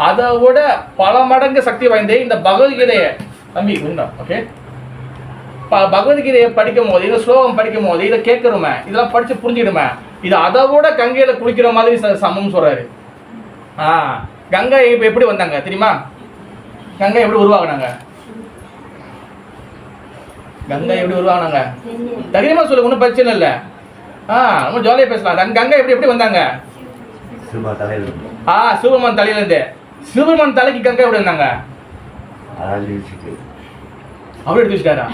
அதை விட பல மடங்கு சக்தி வாய்ந்த இந்த பகவத்கீதையை தம்பி உண்டா ஓகே பகவத்கீதையை படிக்கும் போது இந்த ஸ்லோகம் படிக்கும் போது இதை கேட்குறோமே, இதெல்லாம் படித்து புரிஞ்சுக்கிடுமே, இது அதை விட கங்கையில் குளிக்கிற மாதிரி சமம் சொல்கிறாரு. கங்கை இப்போ எப்படி வந்தாங்க தெரியுமா? கங்கை எப்படி உருவாகினாங்க? கங்கை எப்படி உருவாகினாங்க தைரியமா சொல்லு, ஒன்றும் பிரச்சனை இல்லை. ரொம்ப ஜாலியாக பேசலாம். கங்கை எப்படி வந்தாங்க? சிவபெருமான் தலையிலேருந்து. சிவபெருமான் தலைக்கு கங்கை எப்படி வந்தாங்க? அப்படி எடுத்து வச்சுட்டாரா?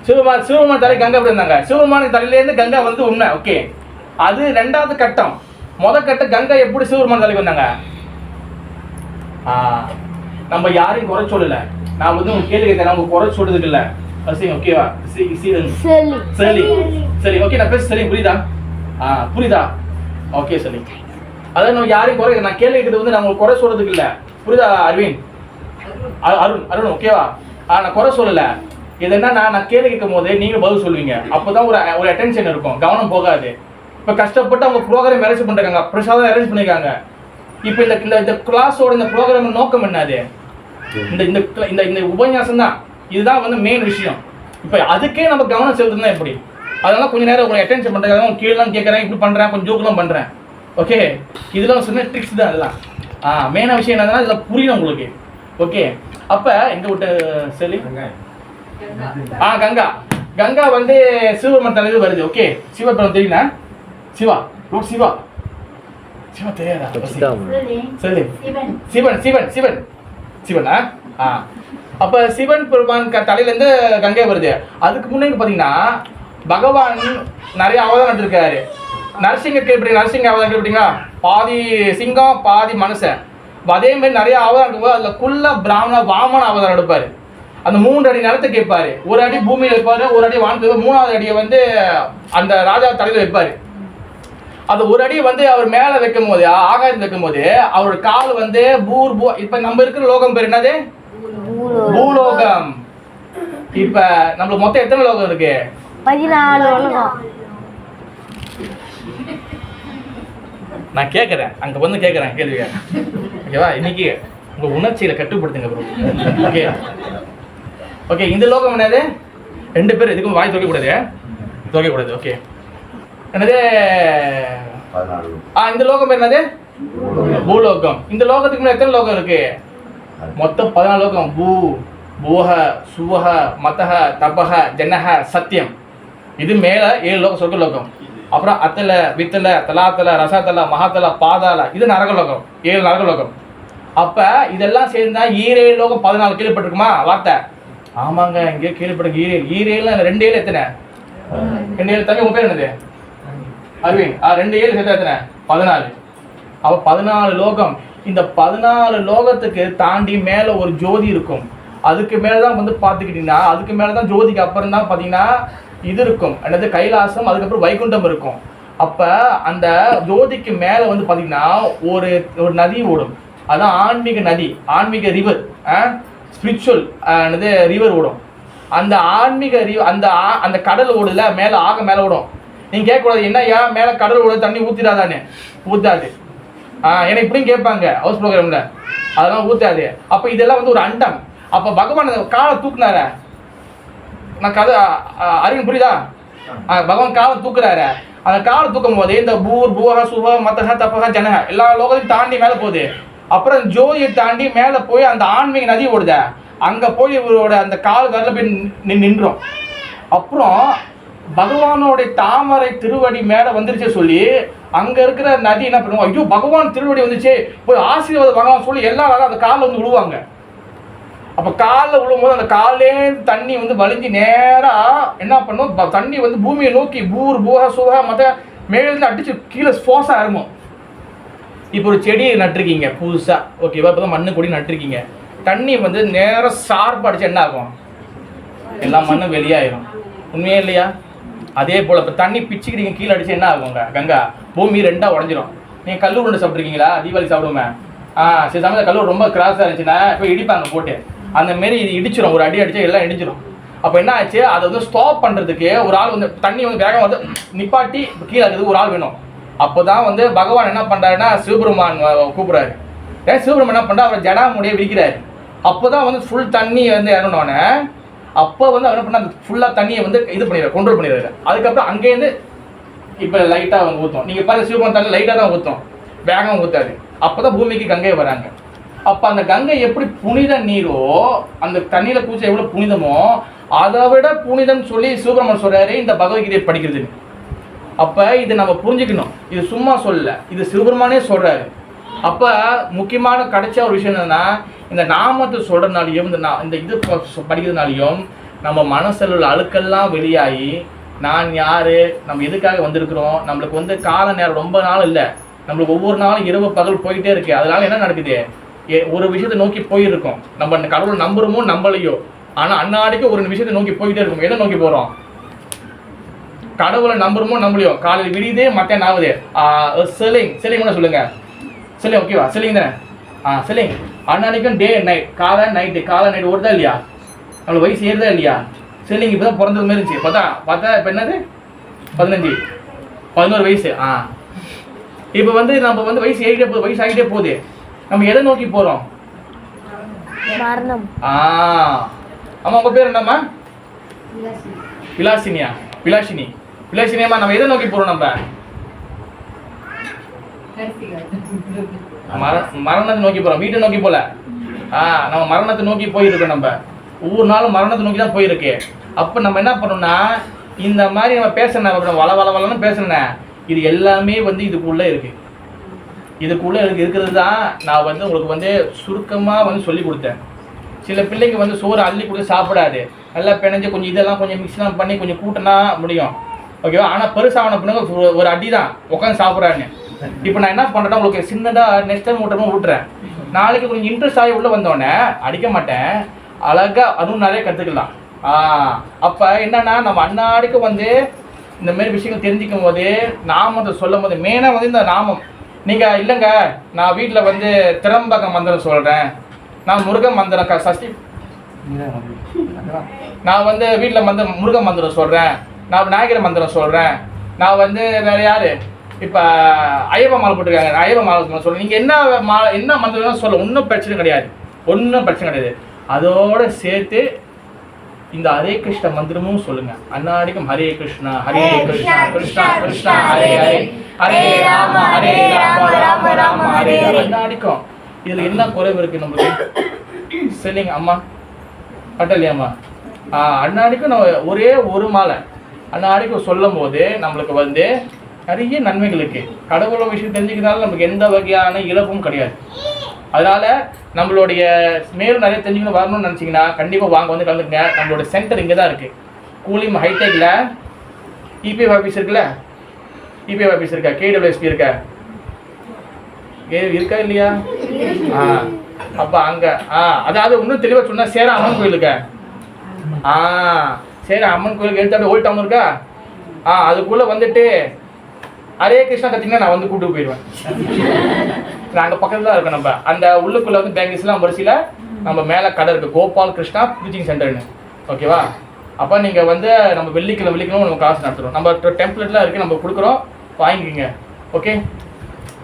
சிவபெருமான் தலை கங்கை எப்படி வந்தாங்க? சிவபெருமான தலையிலேருந்து கங்கை வந்து உண்மை ஓகே. அது 2வது கட்டம். முதல் கட்டம் கங்கை எப்படி சிவபெருமான் தலைக்கு வந்தாங்க? நம்ம யாரையும் குறை சொல்லலை. நான் வந்து உங்க கேள்வி கேட்க, அவங்க குறை சொல்றதுக்கு இல்லை. அசிங் ஓகேவா? சீதன் செலி சரி சரி ஓகே, நான் பேச சரி புரியுதா? புரியுதா? ஓகே சரி. அதான் நம்ம யாரையும் குறை, நான் கேள்வி கேட்கறது வந்து நான் உங்களுக்கு குறை சொல்றதுக்கு இல்லை, புரியுதா அரவிந்த்? அருண் ஓகேவா? நான் குறை சொல்லல. இது என்னன்னா நான் கேள்வி கேட்கும் போது நீங்க பதில் சொல்லுவீங்க, அப்போதான் ஒரு அட்டென்ஷன் இருக்கும், கவனம் போகாது. இப்போ கஷ்டப்பட்டு அவங்க ப்ரோக்ராம் அரேஞ்ச் பண்ணிருக்காங்க, பிரசாதம் அரேஞ்ச் பண்ணிருக்காங்க. இப்போ இந்த கிளாஸோட இந்த ப்ரோக்ராம் நோக்கம் என்னது? இந்த இந்த இந்த உபன்யாசம் தான், இதுதான் வந்து மெயின் விஷயம். இப்போ அதுக்கே நம்ம கவனம் செலுத்துனா எப்படி? அதெல்லாம் கொஞ்ச நேரம் உங்களை அட்டென்ஷன் பண்ணுறதுக்காக கீழெல்லாம் கேட்குறேன், இப்படி பண்ணுறேன், கொஞ்சம் ஜோக்கெல்லாம் பண்ணுறேன். ஓகே, இதெல்லாம் சொன்ன ட்ரிக்ஸ் தான் அதெல்லாம். மெயினான விஷயம் என்னன்னா இதில் புரியணும் உங்களுக்கு. ஓகே, அப்போ எங்கே விட்டு சரி கங்கா கங்கா வந்து சிவபெருமான் தலைவர் வருது. ஓகே, சிவபெருமான் தெரியுமா? சிவா சிவா சிவா தெரியாதா? சரி, சிவன் சிவன் சிவன் சிவனா? அப்ப சிவன் பெருமான் தலையிலேருந்து கங்கை வருது. அதுக்கு முன்னாடி பார்த்தீங்கன்னா பகவான் நிறைய அவதாரம் எடுத்திருக்காரு. நரசிங்க கேள்விப்பட்டீங்க? நரசிங்க அவதாரம் கேள்விப்பட்டீங்களா? பாதி சிங்கம் பாதி மனுஷன். அதே மாதிரி நிறைய அவதாரம் எடுக்கும்போது அதில் குள்ள பிராமண வாமன அவதாரம் எடுப்பார். அந்த 3 அடி நிலத்தை கேட்பாரு, 1 அடி பூமியில் வைப்பார், 1 அடி வானத்தில், 3வது அடியை வந்து அந்த ராஜா தலையில் வைப்பார். அது 1 அடி வந்து அவர் மேலே வைக்கும் போது, ஆகாயத்தில் வைக்கும் போது அவரோட கால் வந்து இப்போ நம்ம இருக்கிற லோகம் பேர் என்னது? பூலோகம். இப்ப நம்மளுக்கு மொத்தம் எத்தனை லோகம் இருக்கு? 14 உலகம். நான் கேட்கறேன், அங்க வந்து கேட்கறேன் கேள்வி. ஓகேவா? இன்னைக்கு உங்க உணர்ச்சியில கட்டுப்படுத்துங்க ப்ரோ. ஓகே ஓகே, இந்த லோகம் என்னது? 2 பேர் இதுக்கும் வாய் துவைக்க கூடாது. ஓகே, என்னது? இந்த லோகம் பேர் என்னது? பூலோகம். இந்த லோகத்துக்கு முன்னாடி எத்தனை லோகம் இருக்கு? மொத்தம் 14 லோகம். பூஹ சுவஹ மதஹ தபஹ ஜனஹ சத்தியம். இது மேல 7 லோகம், சொர்க்க லோகம். அப்புறம் அத்தல வித்தல தலாத்தல ரசத்தல மகாத்தல பாதாள, இது நரகலோகம். 7 நரகலோகம். அப்ப இதெல்லாம் சேர்ந்தா ஈரேழு லோகம் 14 கேள்விப்பட்டிருக்குமா வார்த்தை? ஆமாங்க, இங்கே கேள்விப்பட்டிருக்கு. ஈரேழு 2 ஏழு எத்தனை? 2 ஏழு தம்பி, உங்க பேர் என்னது? அரவிந்த். 2 ஏழு சேர்த்தா எத்தனை? 14. அப்ப 14 லோகம். இந்த 14 லோகத்துக்கு தாண்டி மேல ஒரு ஜோதி இருக்கும். அதுக்கு மேலதான் வந்து பாத்துக்கிட்டீங்கன்னா, அதுக்கு மேலதான் ஜோதிக்கு அப்புறம் தான் பாத்தீங்கன்னா இது இருக்கும், என்னது? கைலாசம். அதுக்கப்புறம் வைகுண்டம் இருக்கும். அப்ப அந்த ஜோதிக்கு மேல வந்து பாத்தீங்கன்னா ஒரு நதி ஓடும். அதான் ஆன்மீக நதி, ஆன்மீக ரிவர், ஸ்பிரிச்சுவல் என்னது ரிவர் ஓடும். அந்த ஆன்மீக அந்த கடல் ஓடுல மேல மேல ஓடும். நீங்க கேட்கக்கூடாது, என்னையா மேல கடல் ஓடுது, தண்ணி ஊத்திடாதானே? ஊத்தாது. ஏன்னா இப்படியும் கேட்பாங்க ஹவுஸ் ப்ரோக்ராம்ல, அதெல்லாம் ஊத்தாது. அப்ப இதெல்லாம் வந்து ஒரு அண்டம். அப்ப பகவான் காலை தூக்குனார, நான் கதை அறிவு புரியுதா? பகவான் காலை தூக்குறாரு. அந்த காலை தூக்கும் போது இந்த பூஹ சுஹ மதஹ தபஹ ஜனஹ எல்லா லோகத்தையும் தாண்டி மேல போகுது. அப்புறம் ஜோதியை தாண்டி மேல போய் அந்த ஆன்மீக நதி ஓடுத, அங்க போய் இவரோட அந்த கால் கடல போய் நின்றோம். அப்புறம் பகவானோடைய தாமரை திருவடி மேல வந்துருச்சு சொல்லி அங்க இருக்கிற நதி என்ன பண்ணுவோம்? ஐயோ பகவான் திருவடி வந்துச்சு, போய் ஆசீர்வாதம் பகவான் சொல்லி எல்லாரும் அந்த காலில் வந்து விழுவாங்க. அப்ப காலில் விழும்போது அந்த காலே தண்ணி வந்து வலிஞ்சு நேரா என்ன பண்ணும்? தண்ணி வந்து பூமியை நோக்கி பூஹ சுஹ மத மேலிருந்து அடிச்சு கீழே ஸ்போஸா இறங்கும். இப்போ ஒரு செடி நட்டுருக்கீங்க புதுசா, ஓகேவா? இப்பதான் மண்ணு கொடி நட்டுருக்கீங்க. தண்ணி வந்து நேரம் ஷார்ப் அடிச்சு என்ன ஆகும்? எல்லா மண்ணும் வெளியாயிரும். உண்மையே இல்லையா? அதே போல இப்போ தண்ணி பிச்சுக்கிட்டீங்க கீழே அடிச்சு என்ன ஆகுங்க? கங்கா பூமி 2ஆ உடஞ்சிரும். நீங்கள் கல்லூர் உருண்டை சாப்பிட்ருக்கீங்களா? தீபாவளி சாப்பிடுவேன். சில சமயத்தில் கல்லூர் ரொம்ப கிராஸாக இருந்துச்சுன்னா இப்போ இடிப்பாங்க போட்டு, அந்த மாரி இது இடிச்சிடும். ஒரு அடி அடிச்சா எல்லாம் இடிச்சிடும். அப்போ என்ன ஆச்சு? அதை வந்து ஸ்டாப் பண்ணுறதுக்கு ஒரு ஆள் வந்து தண்ணி வந்து வேகம் வந்து நிப்பாட்டி கீழே இருக்கிறதுக்கு ஒரு ஆள் வேணும். அப்போ தான் வந்து பகவான் என்ன பண்ணுறாருன்னா சிவபெருமான் கூப்பிட்றாரு. சிவபெருமான் என்ன பண்ணுறா? அவர் ஜடாமுடியை விரிக்கிறாரு. அப்போ தான் வந்து ஃபுல் தண்ணி வந்து இறங்கினோடனே அப்போ வந்து அவர் என்ன பண்ணால் அந்த ஃபுல்லாக தண்ணியை வந்து இது பண்ணிடுறாரு, கண்ட்ரோல் பண்ணிடுறாரு. அதுக்கப்புறம் அங்கேருந்து இப்போ லைட்டாக வந்து ஊற்றும். நீங்கள் பாருங்கள் சிவபெருமான் தண்ணி லைட்டாக தான் ஊற்றும், வேகம் ஊற்றாது. அப்போ தான் பூமிக்கு கங்கை வராங்க. அப்போ அந்த கங்கை எப்படி புனித நீரோ, அந்த தண்ணியில் பூச்சி எவ்வளோ புனிதமோ அதை விட புனிதம் சொல்லி சிவபெருமான் சொல்கிறாரு இந்த பகவத்கீதையை படிக்கிறதுன்னு. அப்போ இதை நம்ம புரிஞ்சுக்கணும். இது சும்மா சொல்லல, இது சிவபெருமானே சொல்கிறாரு. அப்போ முக்கியமான கிடைச்ச ஒரு விஷயம் என்னன்னா, இந்த நாமத்தை சொல்கிறதுனாலையும் இந்த இது படிக்கிறதுனாலையும் நம்ம மனசில் உள்ள அழுக்கெல்லாம் வெளியாகி நான் யார், நம்ம எதுக்காக வந்திருக்கிறோம், நம்மளுக்கு வந்து கால நேரம் ரொம்ப நாள் இல்லை, நம்மளுக்கு ஒவ்வொரு நாளும் இரவு பகல் போயிட்டே இருக்கு. அதனால என்ன நடக்குது? ஒரு விஷயத்தை நோக்கி போயிருக்கோம். நம்ம கடவுளை நம்புறோமோ நம்பலையோ, ஆனால் அன்னாடிக்கு ஒரு விஷயத்தை நோக்கி போயிட்டே இருக்கும். எதை நோக்கி போகிறோம்? கடவுளை நம்புறமோ நம்பலையும் காலையில் விடியுது மத்தியானம் ஆகுது. செல்லிங் செல்லிங் சொல்லுங்க. செல்லிங் ஓகேவா? செல்லிங் தானே. செல்லிங் அன்னாடிக்கும் டே அண்ட் நைட், காலை நைட்டு ஓடுதா இல்லையா? நம்மளுக்கு வயசு ஏறுதா இல்லையா? செல்லிங் இப்போ தான் பிறந்தது மாதிரி இருந்துச்சு. பார்த்தா இப்போ என்னது 15 11 வயசு. இப்போ வந்து நம்ம வந்து வயசு ஆகிட்டே போகுது. நம்ம எதை நோக்கி போகிறோம்? மரணம். அம்மா உங்கள் பேர் என்னம்மா? விலாசினியம்மா. நம்ம எதை நோக்கி போகிறோம்? நம்ம மரணத்தை நோக்கி போகிறோம், வீட்டை நோக்கி போல. நம்ம மரணத்தை நோக்கி போயிருக்கோம். நம்ம ஒவ்வொரு நாளும் மரணத்தை நோக்கி தான் போயிருக்கு. அப்போ நம்ம என்ன பண்ணோம்னா, இந்த மாதிரி நம்ம பேசணும், வளன்னு பேசணும். இது எல்லாமே வந்து இதுக்குள்ளே இருக்குது. இதுக்குள்ளே இருக்கிறது தான் நான் வந்து உங்களுக்கு வந்து சுருக்கமாக வந்து சொல்லி கொடுத்தேன். சில பிள்ளைங்க வந்து சோறு அள்ளி கொடுத்து சாப்பிடாது, நல்லா பிணைஞ்சு கொஞ்சம் இதெல்லாம் கொஞ்சம் மிக்ஸ்லாம் பண்ணி கொஞ்சம் கூட்டினா முடியும், ஓகேவா? ஆனால் பெருசான பிள்ளைங்க ஒரு அடி தான் உட்காந்து சாப்பிட்றாங்க. இப்போ நான் என்ன பண்ணுறேன்னா, உங்களுக்கு சின்னதாக நெக்ஸ்ட் டைம் விட்டுறேன். நாளைக்கு கொஞ்சம் இன்ட்ரெஸ்ட் ஆகி உள்ளே வந்தோடனே அடிக்க மாட்டேன், அழகாக அதுவும் நிறைய கற்றுக்கலாம். அப்போ என்னன்னா, நம்ம அன்னாடிக்கு வந்து இந்த மாதிரி விஷயங்கள் தெரிஞ்சிக்கும் போது நாமத்தை சொல்லும் போது மெயினாக வந்து இந்த நாமம். நீங்கள் இல்லைங்க நான் வீட்டில் வந்து திறம்பக மந்திரம் சொல்கிறேன், நான் முருக மந்திரம் சஷ்டி, நான் வந்து வீட்டில் முருக மந்திரம் சொல்கிறேன், நான் விநாயகர் மந்திரம் சொல்கிறேன், நான் வந்து வேறு யார் இப்போ ஐயப்ப மாலை போட்டிருக்காங்க, ஐயப்ப மாலை சொல்கிறேன். நீங்கள் என்ன மந்திரம் சொல்ல ஒன்றும் பிரச்சனை கிடையாது. அதோடு சேர்த்து இந்த ஹரே கிருஷ்ண மந்திரமும் சொல்லுங்க. அன்னாடிக்கும் ஹரே கிருஷ்ணா கிருஷ்ணா கிருஷ்ணா ஹரே ஹரே, ஹரே ராம ராம ராம ஹரே ஹரே. அன்னாடிக்கும் இதில் என்ன குறைவு இருக்குது நம்மளுக்கு? சரிங்க அம்மா பட்டலையாம்மா? அன்னாடிக்கும் நம்ம ஒரே ஒரு மாலை அன்னாடிக்கும் சொல்லும் போது நம்மளுக்கு வந்து நிறைய நன்மைகள் இருக்குது. கடவுளோட விஷயம் தெரிஞ்சுக்கிறதால நமக்கு எந்த வகையான இழப்பும் கிடையாது. அதனால் நம்மளுடைய மேலும் நிறைய தெரிஞ்சுக்கணும் வரணும்னு நினச்சிங்கன்னா கண்டிப்பாக வாங்க வந்து கலந்துங்க. நம்மளோட சென்டர் இங்கே தான் இருக்குது, கூலிம் ஹைடெக்கில். இபிஎஃப் ஆஃபீஸ் இருக்குல்ல, இபிஎஃப் ஆஃபீஸ் இருக்கா, கேடபிள்யூஎஸ்பி இருக்கா இல்லையா? அப்போ அங்கே அதாவது இன்னும் தெளிவாக சொன்னால் சேர அம்மன் கோயிலுக்கா, சேர அம்மன் கோயிலுக்கு எடுத்தாட்டு ஓல்ட் டவுன் இருக்கா, அதுக்குள்ளே வந்துட்டு ஹரே கிருஷ்ணா கத்திங்கன்னா நான் வந்து கூப்பிட்டு போயிடுவேன். நாங்கள் பக்கத்தில் தான் இருக்கோம். நம்ம அந்த உள்ளுக்குள்ளே வந்து பேங்கிஸ்லாம் வரிசையில் நம்ம மேலே கடை இருக்குது, கோபால் கிருஷ்ணா டீச்சிங் சென்டர்னு, ஓகேவா? அப்போ நீங்கள் வந்து நம்ம வெள்ளிக்கிழமை நம்ம கிளாஸ் நடத்துகிறோம். நம்ம டெம்ப்ளேட்லாம் இருக்குது, நம்ம கொடுக்குறோம், வாங்கிக்கிங்க. ஓகே,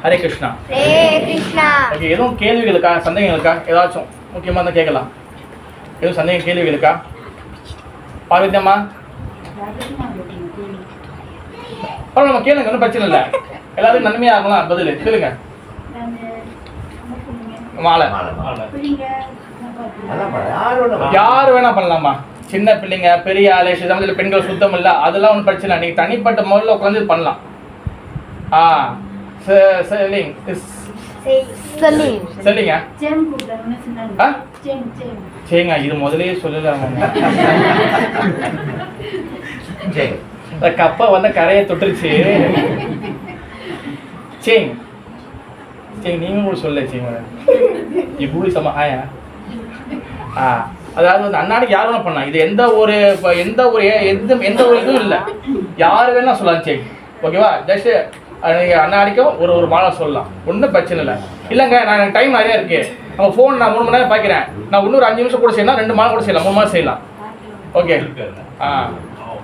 ஹரே கிருஷ்ணா. ஓகே, எதுவும் கேள்விகள் இருக்கா, சந்தேகங்கள் இருக்கா? ஏதாச்சும் முக்கியமாக தான் கேட்கலாம். எதுவும் சந்தேகம் கேள்விகள் இருக்கா? பார்வதியம்மா நம்ம கேளுங்க, ஒன்றும் பிரச்சனை இல்லை. எல்லாத்துக்கும் நன்மையாக ஆகலாம். பதில் கேளுங்க. மாலை யார் வேணா பண்ணலாமா? சின்ன பிள்ளைங்க, பெரிய ஆளு, சமயத்தில் பெண்கள் சுத்தம் இல்லை, அதெல்லாம் ஒன்றும் பிரச்சனை. நீங்கள் தனிப்பட்ட முறையில் உட்காந்து பண்ணலாம். சொல்லிங்க சரிங்க, இது முதலே சொல்லலாம். கப்பை வந்து கரையை தொட்டுருச்சு. சேங் நீங்களும் கூட சொல்ல சேங்க இப்படி ஆயா. அதாவது வந்து அன்னாடிக்கு யார் வேணா பண்ணலாம். இது எந்த ஒரு இதுவும் இல்லை, யார் வேணா சொல்லலாம். சேங் ஓகேவா? ஜஸ்ட் நீங்கள் அன்னாடிக்கும் ஒரு மாலை சொல்லலாம், ஒன்றும் பிரச்சனை இல்லை. இல்லைங்க நான் டைம் நிறையா இருக்குது, நம்ம ஃபோன் நான் 3 மணி நேரம் பார்க்குறேன், நான் இன்னொரு 5 நிமிஷம் கூட செய்யலாம், 2 மாலை கூட செய்யலாம், 3 மாலை செய்யலாம். ஓகே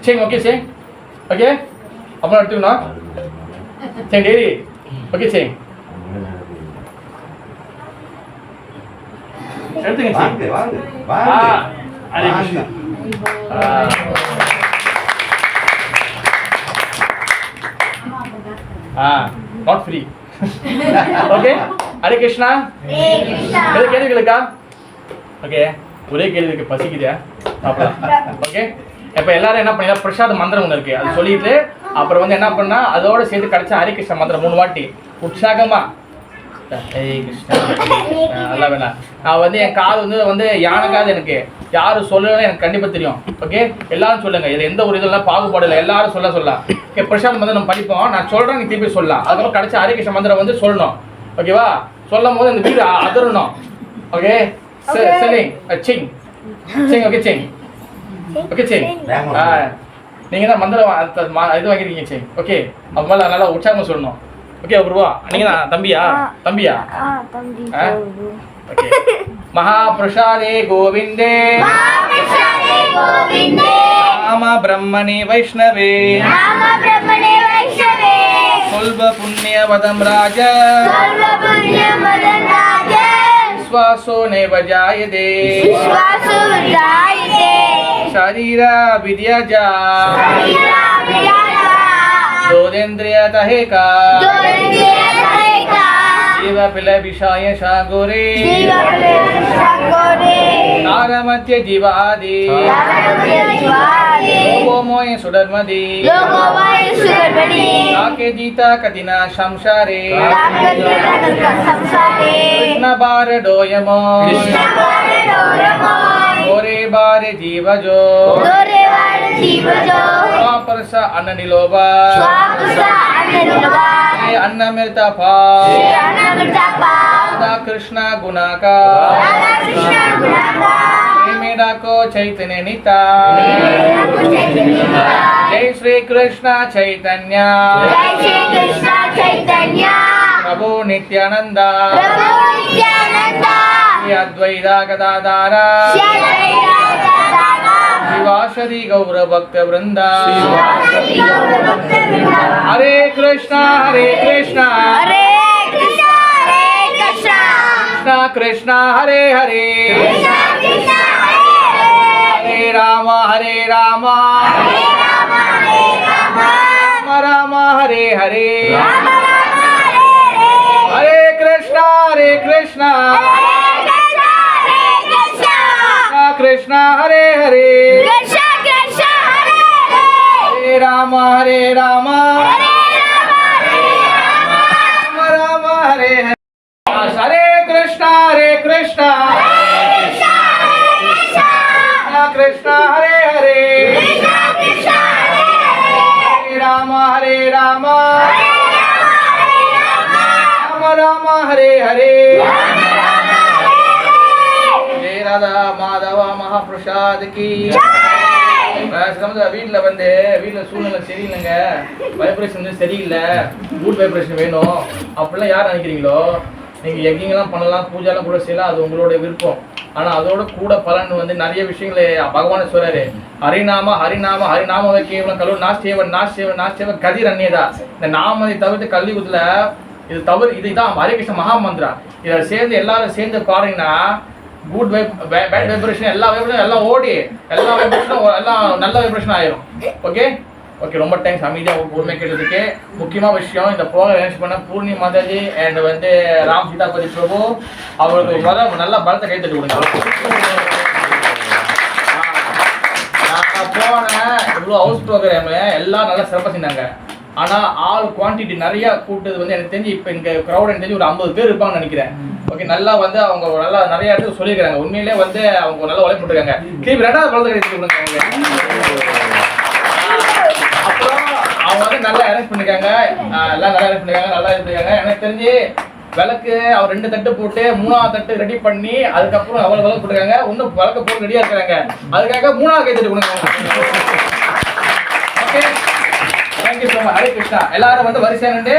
சேங் ஓகே சேங் ஓகே அப்புறம் எடுத்துக்கணும். சரி டெய்லி ஓகே சரி எடுத்துங்க. Hare Krishna. Not free. Okay Hare Krishna. எது கேள்வி இருக்கா? ஓகே, ஒரே கேள்வி இருக்கு, பசிக்குதா? ஓகே, இப்போ எல்லாரும் என்ன பண்ணீங்க, பிரசாத மந்திரம் ஒன்று இருக்குது, அது சொல்லிட்டு அப்புறம் வந்து என்ன பண்ணால் அதோடு சேர்த்து கிடச்சா ஹரே கிருஷ்ணா மந்திரம் 3 வாட்டி உற்சாகமாக ஹரே கிருஷ்ணா. நல்லா வேணா நான் வந்து என் காது வந்து யானைக்காது, எனக்கு யாரும் சொல்லலைன்னு எனக்கு கண்டிப்பாக தெரியும். ஓகே, எல்லாரும் சொல்லுங்கள், இது எந்த ஒரு இதெல்லாம் பாகுபாடு இல்லை, எல்லாரும் சொல்லலாம். ஓகே, பிரசாத மந்திரம் நம்ம படிப்போம், நான் சொல்கிறேன், நீ திருப்பி சொல்லலாம். அதுக்கப்புறம் கிடச்சா ஹரே கிருஷ்ணா மந்திரம் வந்து சொல்லணும், ஓகேவா? சொல்லும் போது இந்த வீடு அதிரணும். ஓகே, சரிங் சிங் சரி ஓகே சரி ஓகே சரி நீங்க தான் மந்திரம் இது வாங்கிருக்கீங்க சரி ஓகே அப்போ நல்லா உற்சாகமா சொல்லணும் ஓகே குருவா நீங்க தான் தம்பியா தம்பியா தம்பி ஓகே महाप्रसादे गोविंदे नाम ब्रह्मणे वैष्णवे स्वल्प पुण्य वदम राज विश्वासो नैव जायते शरीर विद्या दोदेन्द्रिय तहेका जीव पिल विषाय सागोरे नारमध्य जीवादि लोगोमोय सुधर्मदि नाके जीता कदिना संसारे कृष्ण बार डोयमो गोरे बारे जीवजो स्वापरस अन्न निलोबा अन्न मिलता पा कृष्ण गुना का मेरा को चैतन्य निता जय श्री कृष्ण चैतन्य प्रभु नित्यानंद अद्वैता गदाधारा शिवाशरी गौर भक्त वृंदा हरे कृष्णा कृष्णा कृष्णा हरे हरे हरे राम राम राम हरे हरे हरे कृष्णा कृष्णा हरे हरे हरे राम राम राम हरे हरे हरे कृष्णा कृष्णा हरे हरे हरे राम राम राम हरे हरे जय राधा माधव महाप्रसाद की வீட்டில் வந்து வீட்டில் சூழ்நிலை சரியில்லைங்க வைப்ரேஷன் வந்து சரியில்லை குட் வைப்ரேஷன் வேணும் அப்படிலாம் யார் நினைக்கிறீங்களோ நீங்கள் யஜ்ஞங்கள்லாம் பண்ணலாம் பூஜைலாம் கூட செய்யலாம் அது உங்களோட விருப்பம் ஆனால் அதோட கூட பலன் வந்து நிறைய விஷயங்களை பகவான் சொல்றாரு ஹரிநாம ஹரிநாம ஹரிநாம கேவலம் கலு நாஸ்தேவ கதிர் அந்நியதா இந்த நாமதை தவிர்த்து கலியுகத்தில் இது தவிர இதுதான் ஹரே கிருஷ்ண மகா மந்திரா இதை சேர்ந்து எல்லாரும் சேர்ந்து பாருங்கன்னா குட் பேட் வைப்ரேஷன் எல்லா வைப்ரேஷன் எல்லாம் ஓடி எல்லா வைப்ரேஷனும் எல்லாம் நல்ல வைப்ரேஷன் ஆயிரும் ஓகே ஓகே ரொம்ப தேங்க்ஸ் அமைதியாக பொறுமை கேட்டதுக்கு முக்கியமான விஷயம் இந்த ப்ரோக்ராம் அரேஞ்ச் பண்ண பூர்ணி மாதாஜி அண்ட் வந்து ராம் சீதாபதி பிரபு அவருக்கு நல்லா பலத்தை கை தட்டி கொடுங்க நான் போனேன் இவ்வளோ ஹவுஸ் ப்ரோக்ராமு எல்லாம் நல்லா சிறப்பாக செஞ்சாங்க ஆனால் ஆள் குவான்டிட்டி நிறையா கூட்டது வந்து எனக்கு தெரிஞ்சு இப்போ இங்கே க்ரௌட் எனக்கு தெரிஞ்சு ஒரு 50 பேர் இருப்பாங்கன்னு நினைக்கிறேன் ஓகே நல்லா வந்து அவங்க நல்லா நிறைய இடத்துல சொல்லியிருக்காங்க உண்மையிலே வந்து அவங்க நல்லா உழைப்பு போட்டுருக்காங்க திருப்பி 2வது பலத்தை கை தட்டி கொடுங்க அப்புறம் அவங்க வந்து நல்லா அரேஞ்ச் பண்ணிருக்காங்க எல்லாம் நல்லா அரேஞ்ச் பண்ணிருக்காங்க நல்லா இருக்காங்க எனக்கு தெரிஞ்சு விளக்கு அவர் 2 தட்டு போட்டு 3வது தட்டு ரெடி பண்ணி அதுக்கப்புறம் அவ்வளோ விளக்கு போட்டுருக்காங்க இன்னும் விளக்கு போட்டு ரெடியாக இருக்கிறாங்க அதுக்காக 3வது கை தட்டு கொடுங்க okay thank you so much Hare Krishna எல்லாரும் வந்து வரிசையா நின்று